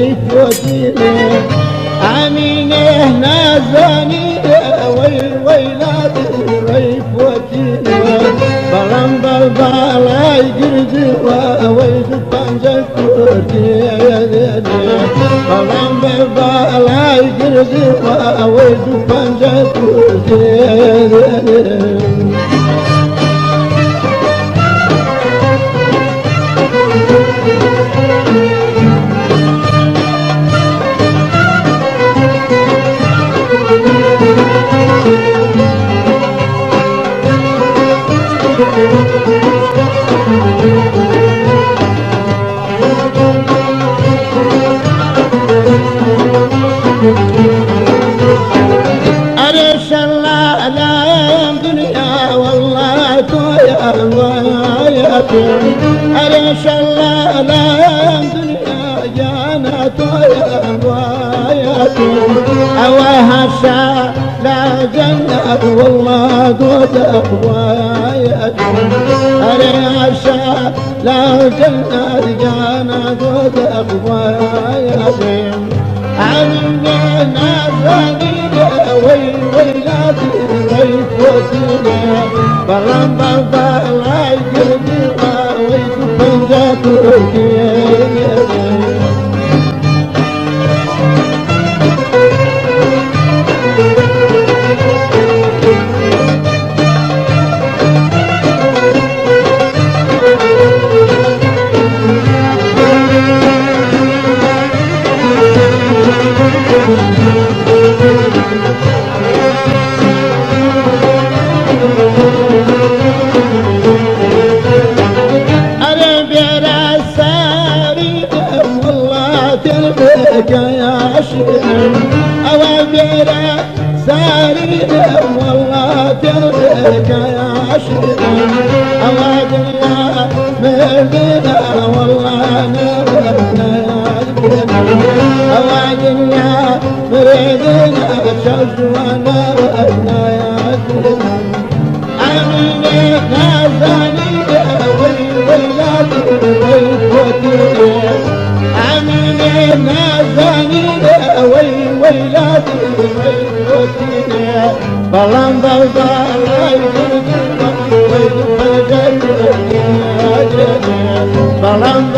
ريفوتي عمينه نازاني ويلات ريفوتي بلان بالبالا يجرد ويد بانجا كورتي بلان بالبالا يجرد ويد بانجا كورتي أرش الله العالم دنيا والله تويا وياكم أرش الله العالم دنيا جانا تويا وياكم أواها الشعر لا جنة والله دودا وياكم أرش لا جنة جانا دودا وياكم عمنا نازاني ويلاتي ريفوتينا بلان بالبالا يجري ويد بانجا كورتي يا شيخ أوامر ساري والله تربيك يا شيخ أوامر يا مبينا والله نبينا أوامر يا مبينا شجوانا وأنا يا شيخ أمين نازاني ويلاتي ويفوتي أمين نازاني ويلاتي ويفوتي بلان بالبالا يجرد ويد بانجا كورتي بلان